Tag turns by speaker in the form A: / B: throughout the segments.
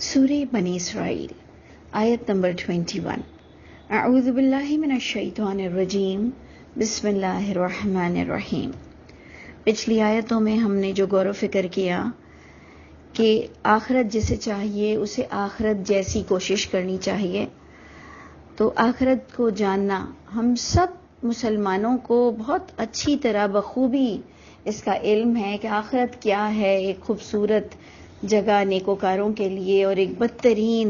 A: سورہ بنی اسرائیل آیت نمبر 21۔ اعوذ باللہ من الشیطان الرجیم، بسم اللہ الرحمن الرحیم۔ پچھلی آیتوں میں ہم نے جو غور و فکر کیا کہ آخرت جسے چاہیے اسے آخرت جیسی کوشش کرنی چاہیے، تو آخرت کو جاننا ہم سب مسلمانوں کو بہت اچھی طرح بخوبی اس کا علم ہے کہ آخرت کیا ہے۔ ایک خوبصورت جگہ نیکوکاروں کے لیے اور ایک بدترین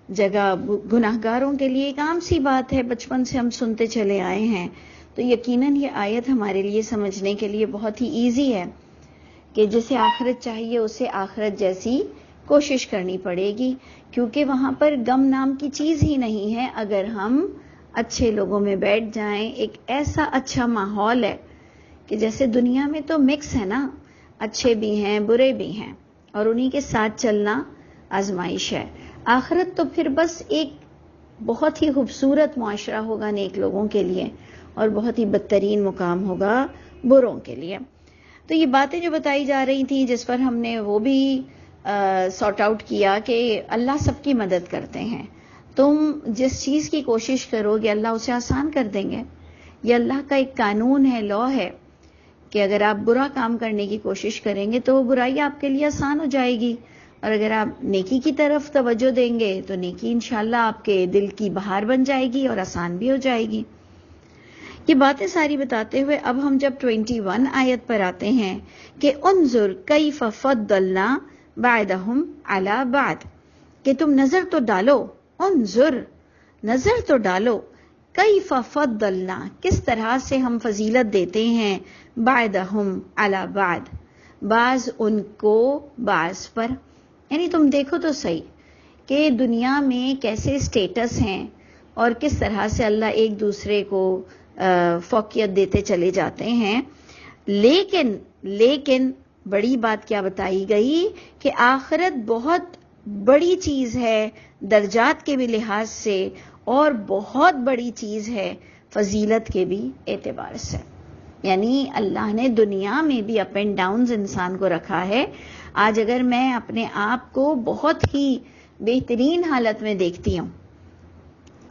A: جگہ گناہگاروں کے لیے ایک عام سی بات ہے، بچپن سے ہم سنتے چلے آئے ہیں۔ تو یقیناً یہ آیت ہمارے لیے سمجھنے کے لیے بہت ہی ایزی ہے کہ جسے آخرت چاہیے اسے آخرت جیسی کوشش کرنی پڑے گی، کیونکہ وہاں پر غم نام کی چیز ہی نہیں ہے۔ اگر ہم اچھے لوگوں میں بیٹھ جائیں، ایک ایسا اچھا ماحول ہے کہ جیسے دنیا میں تو مکس ہے نا، اچھے بھی ہیں برے بھی ہیں، اور انہی کے ساتھ چلنا آزمائش ہے۔ آخرت تو پھر بس ایک بہت ہی خوبصورت معاشرہ ہوگا نیک لوگوں کے لیے، اور بہت ہی بدترین مقام ہوگا بروں کے لیے۔ تو یہ باتیں جو بتائی جا رہی تھیں، جس پر ہم نے وہ بھی سارٹ آؤٹ کیا کہ اللہ سب کی مدد کرتے ہیں۔ تم جس چیز کی کوشش کرو گے اللہ اسے آسان کر دیں گے۔ یہ اللہ کا ایک قانون ہے، لا ہے کہ اگر آپ برا کام کرنے کی کوشش کریں گے تو وہ برائی آپ کے لیے آسان ہو جائے گی، اور اگر آپ نیکی کی طرف توجہ دیں گے تو نیکی انشاءاللہ آپ کے دل کی بہار بن جائے گی اور آسان بھی ہو جائے گی۔ یہ باتیں ساری بتاتے ہوئے اب ہم جب 21 آیت پر آتے ہیں کہ انظر کیف فضلنا بعدہم علی بعد، کہ تم نظر تو ڈالو، انظر نظر تو ڈالو، کیف فضلنا کس طرح سے ہم فضیلت دیتے ہیں، بعدہم علی بعد بعض ان کو بعض پر۔ یعنی تم دیکھو تو صحیح کہ دنیا میں کیسے سٹیٹس ہیں اور کس طرح سے اللہ ایک دوسرے کو فوقیت دیتے چلے جاتے ہیں۔ لیکن بڑی بات کیا بتائی گئی کہ آخرت بہت بڑی چیز ہے درجات کے بھی لحاظ سے، اور بہت بڑی چیز ہے فضیلت کے بھی اعتبار سے۔ یعنی اللہ نے دنیا میں بھی اپ اینڈ ڈاؤنز انسان کو رکھا ہے۔ آج اگر میں اپنے آپ کو بہت ہی بہترین حالت میں دیکھتی ہوں،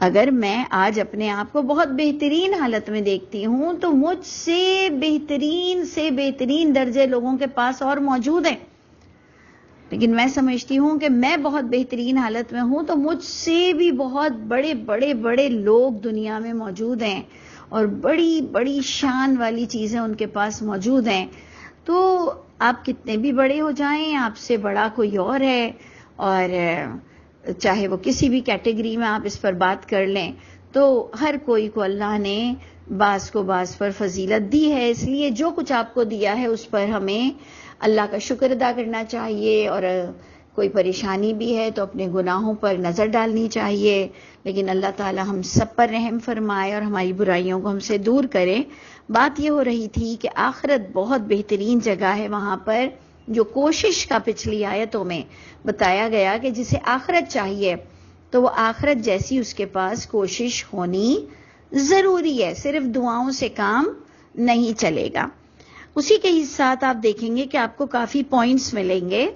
A: اگر میں آج اپنے آپ کو بہت بہترین حالت میں دیکھتی ہوں تو مجھ سے بہترین درجے لوگوں کے پاس اور موجود ہیں، لیکن میں سمجھتی ہوں کہ میں بہت بہترین حالت میں ہوں تو مجھ سے بھی بہت بڑے لوگ دنیا میں موجود ہیں، اور بڑی شان والی چیزیں ان کے پاس موجود ہیں۔ تو آپ کتنے بھی بڑے ہو جائیں، آپ سے بڑا کوئی اور ہے، اور چاہے وہ کسی بھی کیٹیگری میں آپ اس پر بات کر لیں، تو ہر کوئی کو اللہ نے بعض کو بعض پر فضیلت دی ہے۔ اس لیے جو کچھ آپ کو دیا ہے اس پر ہمیں اللہ کا شکر ادا کرنا چاہیے، اور کوئی پریشانی بھی ہے تو اپنے گناہوں پر نظر ڈالنی چاہیے، لیکن اللہ تعالی ہم سب پر رحم فرمائے اور ہماری برائیوں کو ہم سے دور کرے۔ بات یہ ہو رہی تھی کہ آخرت بہت بہترین جگہ ہے، وہاں پر جو کوشش کا پچھلی آیتوں میں بتایا گیا کہ جسے آخرت چاہیے تو وہ آخرت جیسی اس کے پاس کوشش ہونی ضروری ہے، صرف دعاؤں سے کام نہیں چلے گا۔ اسی کے ہی ساتھ آپ دیکھیں گے کہ آپ کو کافی پوائنٹس ملیں گے،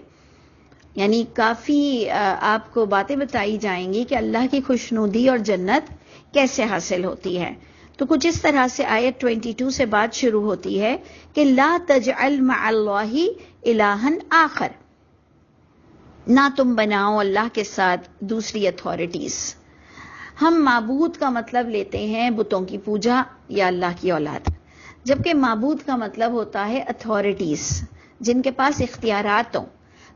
A: یعنی کافی آپ کو باتیں بتائی جائیں گی کہ اللہ کی خوشنودی اور جنت کیسے حاصل ہوتی ہے۔ تو کچھ اس طرح سے آیت 22 سے بات شروع ہوتی ہے کہ لا تجعل مع اللہ الہا آخر، نہ تم بناؤ اللہ کے ساتھ دوسری اتھارٹیز۔ ہم معبود کا مطلب لیتے ہیں بتوں کی پوجا یا اللہ کی اولاد، جبکہ معبود کا مطلب ہوتا ہے اتھارٹیز، جن کے پاس اختیارات ہوں۔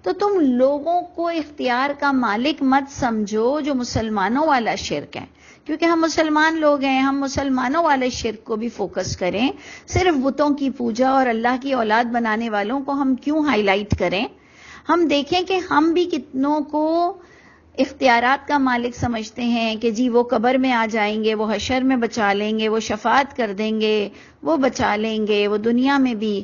A: تو تم لوگوں کو اختیار کا مالک مت سمجھو، جو مسلمانوں والا شرک ہے، کیونکہ ہم مسلمان لوگ ہیں، ہم مسلمانوں والے شرک کو بھی فوکس کریں۔ صرف بتوں کی پوجا اور اللہ کی اولاد بنانے والوں کو ہم کیوں ہائی لائٹ کریں؟ ہم دیکھیں کہ ہم بھی کتنوں کو اختیارات کا مالک سمجھتے ہیں کہ جی وہ قبر میں آ جائیں گے، وہ حشر میں بچا لیں گے، وہ شفاعت کر دیں گے، وہ بچا لیں گے، وہ دنیا میں بھی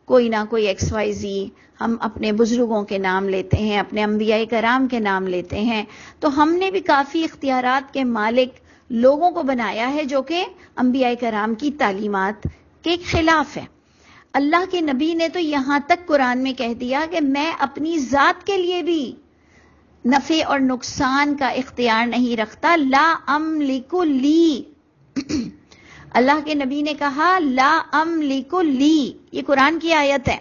A: کوئی نہ کوئی ایکس وائی زی، ہم اپنے بزرگوں کے نام لیتے ہیں، اپنے انبیاء کرام کے نام لیتے ہیں۔ تو ہم نے بھی کافی اختیارات کے مالک لوگوں کو بنایا ہے جو کہ انبیاء کرام کی تعلیمات کے خلاف ہے۔ اللہ کے نبی نے تو یہاں تک قرآن میں کہہ دیا کہ میں اپنی ذات کے لیے بھی نفع اور نقصان کا اختیار نہیں رکھتا. لا املک لی، اللہ کے نبی نے کہا لا املک لی، یہ قرآن کی آیت ہے،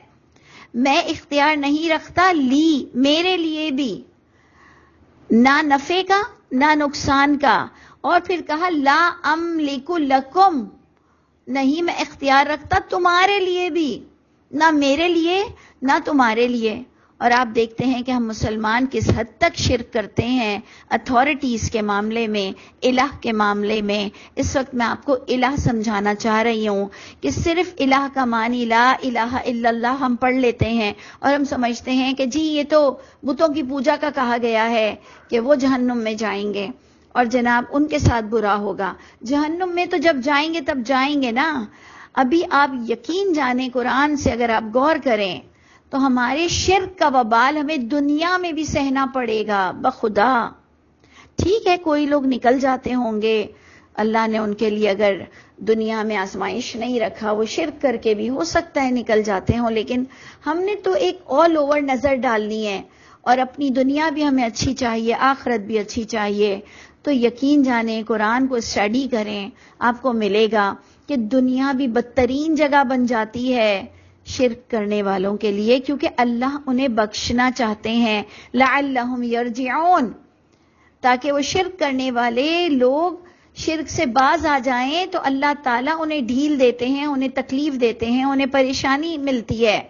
A: میں اختیار نہیں رکھتا لی، میرے لیے بھی، نہ نفع کا نہ نقصان کا. اور پھر کہا لا املک لکم، نہیں میں اختیار رکھتا تمہارے لیے بھی، نہ میرے لیے نہ تمہارے لیے. اور آپ دیکھتے ہیں کہ ہم مسلمان کس حد تک شرک کرتے ہیں اتھارٹیز کے معاملے میں، الہ کے معاملے میں. اس وقت میں آپ کو الہ سمجھانا چاہ رہی ہوں کہ صرف الہ کا معنی لا الہ الا اللہ ہم پڑھ لیتے ہیں اور ہم سمجھتے ہیں کہ جی یہ تو بتوں کی پوجا کا کہا گیا ہے کہ وہ جہنم میں جائیں گے اور جناب ان کے ساتھ برا ہوگا. جہنم میں تو جب جائیں گے تب جائیں گے نا. ابھی آپ یقین جانیں، قرآن سے اگر آپ غور کریں تو ہمارے شرک کا وبال ہمیں دنیا میں بھی سہنا پڑے گا بخدا. ٹھیک ہے کوئی لوگ نکل جاتے ہوں گے، اللہ نے ان کے لیے اگر دنیا میں آزمائش نہیں رکھا، وہ شرک کر کے بھی ہو سکتا ہے نکل جاتے ہوں، لیکن ہم نے تو ایک آل اوور نظر ڈالنی ہے اور اپنی دنیا بھی ہمیں اچھی چاہیے، آخرت بھی اچھی چاہیے. تو یقین جانیں، قرآن کو اسٹڈی کریں، آپ کو ملے گا کہ دنیا بھی بدترین جگہ بن جاتی ہے شرک کرنے والوں کے لیے، کیونکہ اللہ انہیں بخشنا چاہتے ہیں لعلہم یرجعون، تاکہ وہ شرک کرنے والے لوگ شرک سے باز آ جائیں. تو اللہ تعالیٰ انہیں ڈھیل دیتے ہیں، انہیں تکلیف دیتے ہیں، انہیں پریشانی ملتی ہے،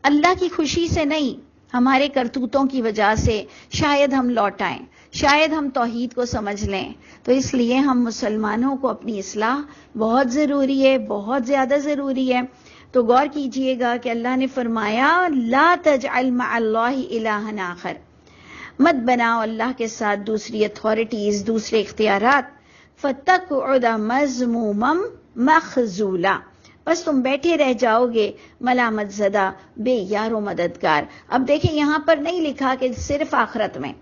A: اللہ کی خوشی سے نہیں، ہمارے کرتوتوں کی وجہ سے. شاید ہم لوٹ آئیں، شاید ہم توحید کو سمجھ لیں. تو اس لیے ہم مسلمانوں کو اپنی اصلاح بہت ضروری ہے، بہت زیادہ ضروری ہے. تو غور کیجئے گا کہ اللہ نے فرمایا لا تجعل مع اللہ الہا آخر، مت بناؤ اللہ کے ساتھ دوسری اتھارٹیز، دوسرے اختیارات. فتقعد مذموما مخذولا، بس تم بیٹھے رہ جاؤ گے ملامت زدہ، بے یار و مددگار. اب دیکھیں یہاں پر نہیں لکھا کہ صرف آخرت میں،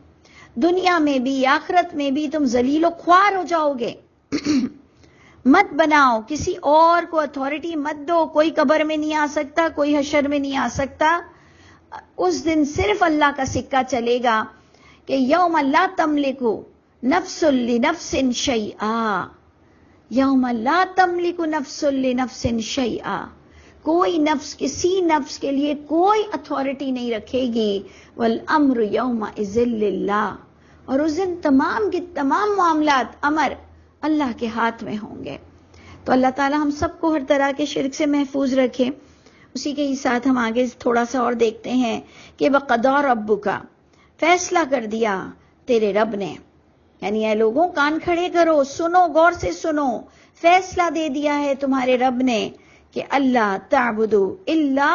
A: دنیا میں بھی آخرت میں بھی تم ذلیل و خوار ہو جاؤ گے. مت بناؤ کسی اور کو اتھارٹی، مت دو. کوئی قبر میں نہیں آ سکتا، کوئی حشر میں نہیں آ سکتا. اس دن صرف اللہ کا سکہ چلے گا کہ یوم لا تملک نفس لنفس شیئا، یوم لا تملک نفس لنفس شیئا، کوئی نفس کسی نفس کے لیے کوئی اتھارٹی نہیں رکھے گی. والامر یومئذ للہ، اور اس دن تمام کے تمام معاملات امر اللہ کے ہاتھ میں ہوں گے. تو اللہ تعالی ہم سب کو ہر طرح کے شرک سے محفوظ رکھے. اسی کے ہی ساتھ ہم آگے تھوڑا سا اور دیکھتے ہیں کہ وَقَضَىٰ رَبُّكَ، فیصلہ کر دیا تیرے رب نے. یعنی اے لوگوں کان کھڑے کرو، سنو، غور سے سنو، فیصلہ دے دیا ہے تمہارے رب نے کہ اللہ تعبدو الا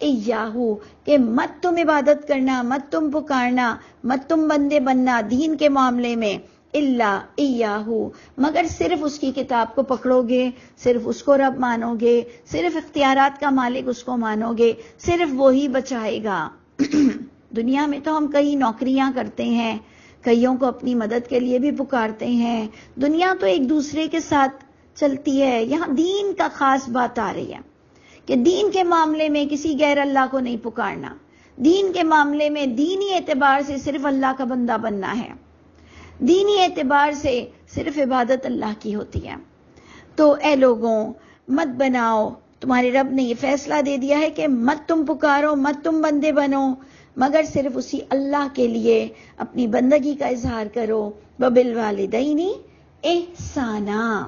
A: ایاہو، کہ مت تم عبادت کرنا، مت تم پکارنا، مت تم بندے بننا دین کے معاملے میں، الا ایاہو، مگر صرف اس کی کتاب کو پکڑو گے، صرف اس کو رب مانو گے، صرف اختیارات کا مالک اس کو مانو گے، صرف وہی بچائے گا. دنیا میں تو ہم کئی نوکریاں کرتے ہیں، کئیوں کو اپنی مدد کے لیے بھی پکارتے ہیں، دنیا تو ایک دوسرے کے ساتھ چلتی ہے. یہاں دین کا خاص بات آ رہی ہے کہ دین کے معاملے میں کسی غیر اللہ کو نہیں پکارنا، دین کے معاملے میں دینی اعتبار سے صرف اللہ کا بندہ بننا ہے، دینی اعتبار سے صرف عبادت اللہ کی ہوتی ہے. تو اے لوگوں مت بناؤ، تمہارے رب نے یہ فیصلہ دے دیا ہے کہ مت تم پکارو، مت تم بندے بنو، مگر صرف اسی اللہ کے لیے اپنی بندگی کا اظہار کرو. وبالوالدین احسانا،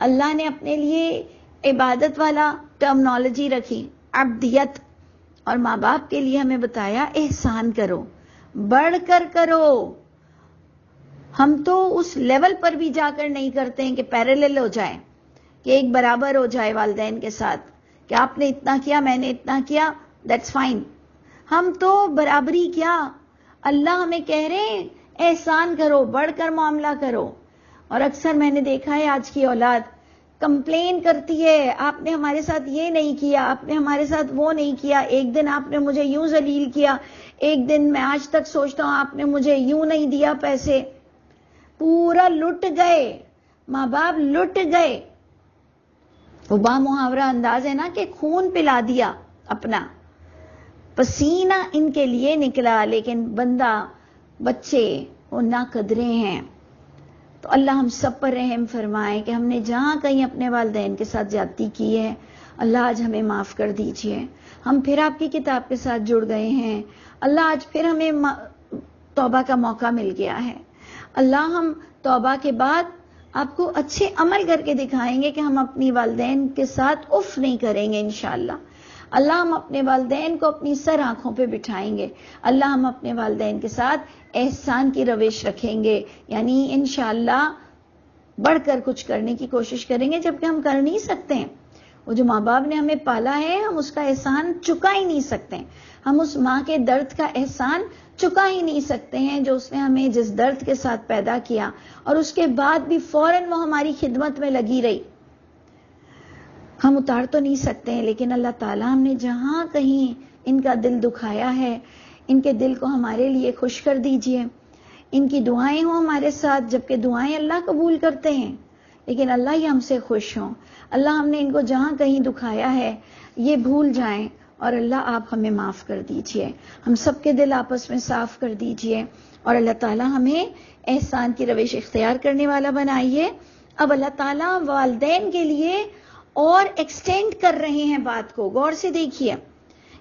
A: اللہ نے اپنے لیے عبادت والا ٹرمنالوجی رکھی، عبدیت، اور ماں باپ کے لیے ہمیں بتایا احسان کرو، بڑھ کر کرو. ہم تو اس لیول پر بھی جا کر نہیں کرتے ہیں کہ پیرالل ہو جائے، کہ ایک برابر ہو جائے والدین کے ساتھ، کہ آپ نے اتنا کیا میں نے اتنا کیا، دیٹس فائن. ہم تو برابری کیا، اللہ ہمیں کہہ رہے ہیں احسان کرو، بڑھ کر معاملہ کرو. اور اکثر میں نے دیکھا ہے آج کی اولاد کمپلین کرتی ہے، آپ نے ہمارے ساتھ یہ نہیں کیا، آپ نے ہمارے ساتھ وہ نہیں کیا، ایک دن آپ نے مجھے یوں ذلیل کیا، ایک دن میں آج تک سوچتا ہوں آپ نے مجھے یوں نہیں دیا پیسے. پورا لٹ گئے، ماں باپ لٹ گئے. وہ با محاورہ انداز ہے نا کہ خون پلا دیا اپنا. پسینہ ان کے لیے نکلا، لیکن بچے وہ ناقدرے ہیں. تو اللہ ہم سب پر رحم فرمائے کہ ہم نے جہاں کہیں اپنے والدین کے ساتھ زیادتی کی ہے، اللہ آج ہمیں معاف کر دیجئے. ہم پھر آپ کی کتاب کے ساتھ جڑ گئے ہیں. اللہ آج پھر ہمیں توبہ کا موقع مل گیا ہے. اللہ ہم توبہ کے بعد آپ کو اچھے عمل کر کے دکھائیں گے کہ ہم اپنی والدین کے ساتھ اف نہیں کریں گے انشاءاللہ. اللہ ہم اپنے والدین کو اپنی سر آنکھوں پہ بٹھائیں گے. اللہ ہم اپنے والدین کے ساتھ احسان کی روش رکھیں گے، یعنی انشاءاللہ بڑھ کر کچھ کرنے کی کوشش کریں گے، جبکہ ہم کر نہیں سکتے ہیں. وہ جو ماں باپ نے ہمیں پالا ہے، ہم اس کا احسان چکا ہی نہیں سکتے. ہم اس ماں کے درد کا احسان چکا ہی نہیں سکتے ہیں جو اس نے ہمیں جس درد کے ساتھ پیدا کیا، اور اس کے بعد بھی فوراً وہ ہماری خدمت میں لگی رہی. ہم اتار تو نہیں سکتے ہیں، لیکن اللہ تعالیٰ ہم نے جہاں کہیں ان کا دل دکھایا ہے، ان کے دل کو ہمارے لیے خوش کر دیجئے. ان کی دعائیں ہوں ہمارے ساتھ، جبکہ دعائیں اللہ قبول کرتے ہیں، لیکن اللہ ہی ہم سے خوش ہوں. اللہ ہم نے ان کو جہاں کہیں دکھایا ہے یہ بھول جائیں، اور اللہ آپ ہمیں معاف کر دیجئے. ہم سب کے دل آپس میں صاف کر دیجئے، اور اللہ تعالیٰ ہمیں احسان کی روش اختیار کرنے والا بنائیے. اب اللہ تعالیٰ والدین کے لیے اور ایکسٹینڈ کر رہے ہیں بات کو. غور سے دیکھیے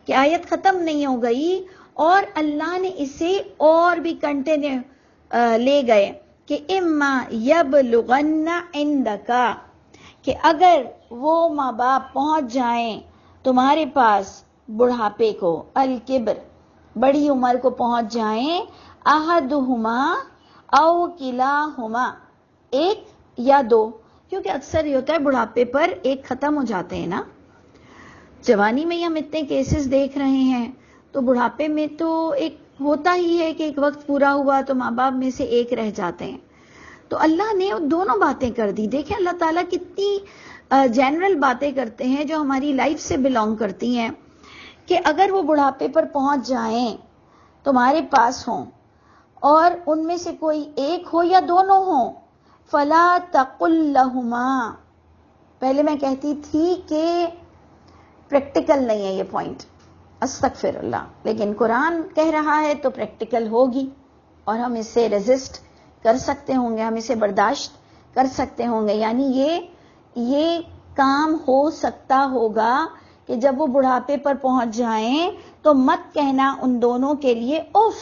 A: کہ آیت ختم نہیں ہو گئی، اور اللہ نے اسے اور بھی کنٹینیو لے گئے کہ اما یبلغن عندک، کہ اگر وہ ماں باپ پہنچ جائیں تمہارے پاس بڑھاپے کو، الکبر بڑی عمر کو پہنچ جائیں، احدہما او کلاہما ایک یا دو، کیونکہ اکثر یہ ہوتا ہے بڑھاپے پر ایک ختم ہو جاتے ہیں نا. جوانی میں ہی ہم اتنے کیسز دیکھ رہے ہیں، تو بڑھاپے میں تو ایک ہوتا ہی ہے کہ ایک وقت پورا ہوا تو ماں باپ میں سے ایک رہ جاتے ہیں. تو اللہ نے دونوں باتیں کر دی. دیکھیں اللہ تعالیٰ کتنی جنرل باتیں کرتے ہیں جو ہماری لائف سے بلونگ کرتی ہیں، کہ اگر وہ بڑھاپے پر پہنچ جائیں تمہارے پاس ہوں، اور ان میں سے کوئی ایک ہو یا دونوں ہوں، فلا تقل لہما. پہلے میں کہتی تھی کہ پریکٹیکل نہیں ہے یہ پوائنٹ، استغفر اللہ، لیکن قرآن کہہ رہا ہے تو پریکٹیکل ہوگی، اور ہم اس سے ریزسٹ کر سکتے ہوں گے، ہم اسے برداشت کر سکتے ہوں گے. یعنی یہ کام ہو سکتا ہوگا کہ جب وہ بڑھاپے پر پہنچ جائیں تو مت کہنا ان دونوں کے لیے اف،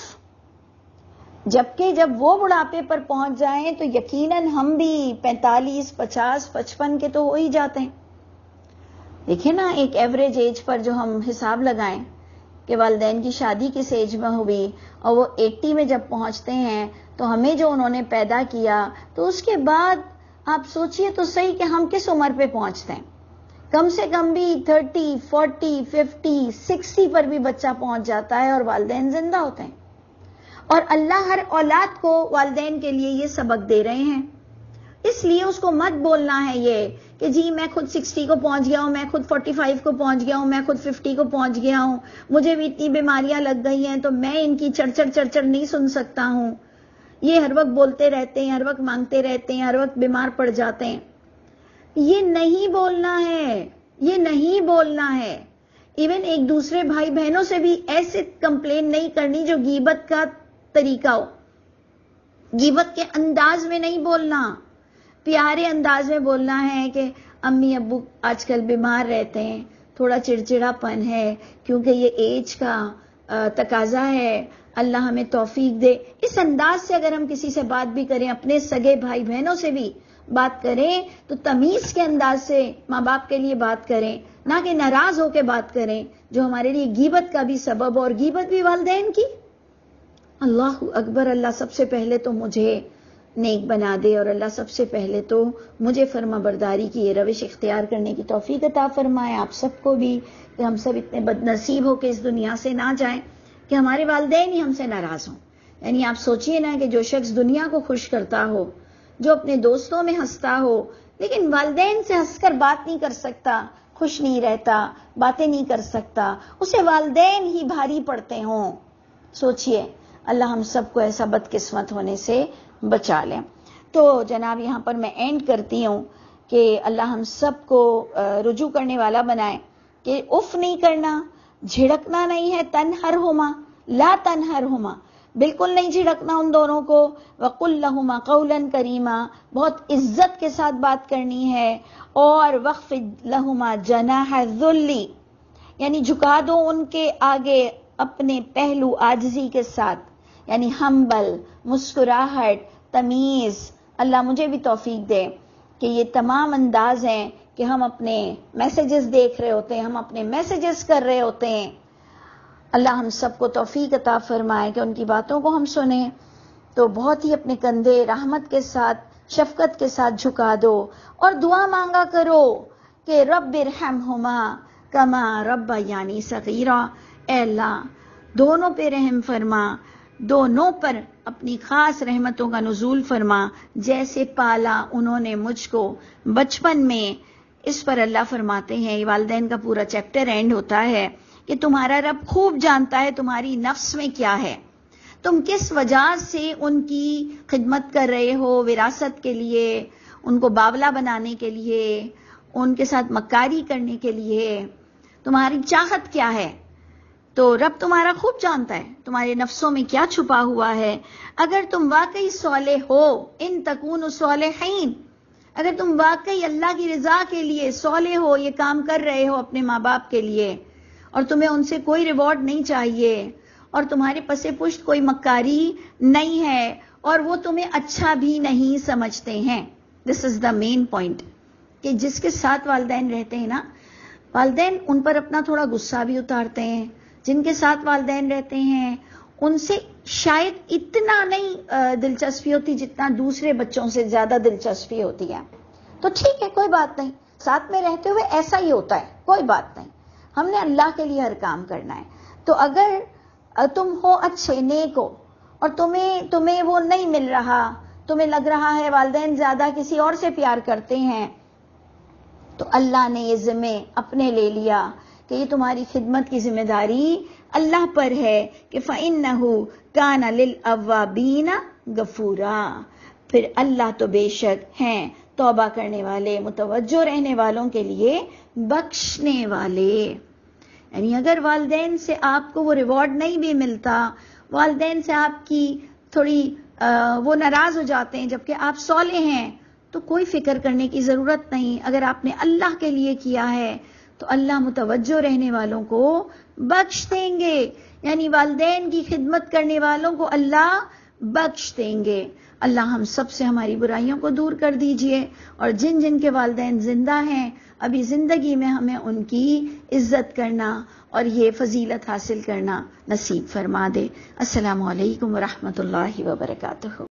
A: جبکہ جب وہ بڑھاپے پر پہنچ جائیں تو یقیناً ہم بھی 45 50 55 کے تو ہو ہی جاتے ہیں. دیکھیں نا ایک ایوریج ایج پر جو ہم حساب لگائیں کہ والدین کی شادی کس ایج میں ہوئی، اور وہ 80 میں جب پہنچتے ہیں تو ہمیں جو انہوں نے پیدا کیا، تو اس کے بعد آپ سوچئے تو صحیح کہ ہم کس عمر پہ پہنچتے ہیں. کم سے کم بھی 30 40 50 60 پر بھی بچہ پہنچ جاتا ہے اور والدین زندہ ہوتے ہیں. اور اللہ ہر اولاد کو والدین کے لیے یہ سبق دے رہے ہیں. اس لیے اس کو مت بولنا ہے یہ کہ جی میں خود 60 کو پہنچ گیا ہوں، میں خود 45 کو پہنچ گیا ہوں، میں خود 50 کو پہنچ گیا ہوں، مجھے بھی اتنی بیماریاں لگ گئی ہیں تو میں ان کی چڑچڑ نہیں سن سکتا ہوں. یہ ہر وقت بولتے رہتے ہیں، ہر وقت مانگتے رہتے ہیں، ہر وقت بیمار پڑ جاتے ہیں. یہ نہیں بولنا ہے، یہ نہیں بولنا ہے. ایون ایک دوسرے بھائی بہنوں سے بھی ایسے کمپلین نہیں کرنی جو غیبت کا طریقہ ہو. غیبت کے انداز میں نہیں بولنا، پیارے انداز میں بولنا ہے کہ امی ابو آج کل بیمار رہتے ہیں، تھوڑا چڑچڑا پن ہے، کیونکہ یہ ایج کا تقاضا ہے، اللہ ہمیں توفیق دے. اس انداز سے اگر ہم کسی سے بات بھی کریں، اپنے سگے بھائی بہنوں سے بھی بات کریں، تو تمیز کے انداز سے ماں باپ کے لیے بات کریں، نہ کہ ناراض ہو کے بات کریں جو ہمارے لیے غیبت کا بھی سبب، اور غیبت بھی والدین کی. اللہ اکبر. اللہ سب سے پہلے تو مجھے نیک بنا دے، اور اللہ سب سے پہلے تو مجھے فرما برداری کی یہ روش اختیار کرنے کی توفیق عطا فرمائے. آپ سب کو بھی، کہ ہم سب اتنے بد نصیب ہو کے اس دنیا سے نہ جائیں کہ ہمارے والدین ہی ہم سے ناراض ہوں. یعنی آپ سوچئے نا کہ جو شخص دنیا کو خوش کرتا ہو، جو اپنے دوستوں میں ہنستا ہو، لیکن والدین سے ہنس کر بات نہیں کر سکتا، خوش نہیں رہتا، باتیں نہیں کر سکتا، اسے والدین ہی بھاری پڑتے ہوں. سوچئے اللہ ہم سب کو ایسا بدقسمت ہونے سے بچا لیں. تو جناب یہاں پر میں اینڈ کرتی ہوں کہ اللہ ہم سب کو رجوع کرنے والا بنائے، کہ اف نہیں کرنا، جھڑکنا نہیں ہے، تنہرہما، لا تنہرہما، بالکل نہیں جھڑکنا ان دونوں کو. وقل لہما قولا کریما، بہت عزت کے ساتھ بات کرنی ہے. اور وخفض لہما جناح الذل، یعنی جھکا دو ان کے آگے اپنے پہلو عاجزی کے ساتھ، یعنی ہمبل، مسکراہٹ، تمیز. اللہ مجھے بھی توفیق دے کہ یہ تمام انداز ہیں کہ ہم اپنے میسیجز دیکھ رہے ہوتے ہیں، ہم اپنے میسیجز کر رہے ہوتے ہیں. اللہ ہم سب کو توفیق عطا فرمائے کہ ان کی باتوں کو ہم سنیں. تو بہت ہی اپنے کندھے رحمت کے ساتھ، شفقت کے ساتھ جھکا دو اور دعا مانگا کرو کہ رب ارحمہما کما ربیانی صغیرا، اے اللہ دونوں پہ رحم فرما، دونوں پر اپنی خاص رحمتوں کا نزول فرما، جیسے پالا انہوں نے مجھ کو بچپن میں. اس پر اللہ فرماتے ہیں، والدین کا پورا چیپٹر اینڈ ہوتا ہے کہ تمہارا رب خوب جانتا ہے تمہاری نفس میں کیا ہے، تم کس وجہ سے ان کی خدمت کر رہے ہو، وراثت کے لیے، ان کو باولا بنانے کے لیے، ان کے ساتھ مکاری کرنے کے لیے، تمہاری چاہت کیا ہے. تو رب تمہارا خوب جانتا ہے تمہارے نفسوں میں کیا چھپا ہوا ہے. اگر تم واقعی صالح ہو، ان تکونوا صالحین، اگر تم واقعی اللہ کی رضا کے لیے صالح ہو، یہ کام کر رہے ہو اپنے ماں باپ کے لیے، اور تمہیں ان سے کوئی ریوارڈ نہیں چاہیے، اور تمہارے پس پشت کوئی مکاری نہیں ہے، اور وہ تمہیں اچھا بھی نہیں سمجھتے ہیں. دس از دا مین پوائنٹ کہ جس کے ساتھ والدین رہتے ہیں نا، والدین ان پر اپنا تھوڑا غصہ بھی اتارتے ہیں. جن کے ساتھ والدین رہتے ہیں ان سے شاید اتنا نہیں دلچسپی ہوتی جتنا دوسرے بچوں سے زیادہ دلچسپی ہوتی ہے. تو ٹھیک ہے، کوئی بات نہیں، ساتھ میں رہتے ہوئے ایسا ہی ہوتا ہے، کوئی بات نہیں. ہم نے اللہ کے لیے ہر کام کرنا ہے. تو اگر تم ہو اچھے، نیک ہو، اور تمہیں وہ نہیں مل رہا، تمہیں لگ رہا ہے والدین زیادہ کسی اور سے پیار کرتے ہیں، تو اللہ نے یہ ذمہ اپنے لے لیا کہ یہ تمہاری خدمت کی ذمہ داری اللہ پر ہے کہ فَإِنَّهُ كَانَ لِلْأَوَّابِينَ غَفُورًا، پھر اللہ تو بے شک ہیں توبہ کرنے والے، متوجہ رہنے والوں کے لیے بخشنے والے. یعنی اگر والدین سے آپ کو وہ ریوارڈ نہیں بھی ملتا، والدین سے آپ کی تھوڑی وہ ناراض ہو جاتے ہیں جبکہ آپ صالح ہیں، تو کوئی فکر کرنے کی ضرورت نہیں. اگر آپ نے اللہ کے لیے کیا ہے تو اللہ متوجہ رہنے والوں کو بخش دیں گے. یعنی والدین کی خدمت کرنے والوں کو اللہ بخش دیں گے. اللہ ہم سب سے ہماری برائیوں کو دور کر دیجئے، اور جن جن کے والدین زندہ ہیں ابھی زندگی میں ہمیں ان کی عزت کرنا اور یہ فضیلت حاصل کرنا نصیب فرما دے. السلام علیکم ورحمۃ اللہ وبرکاتہ.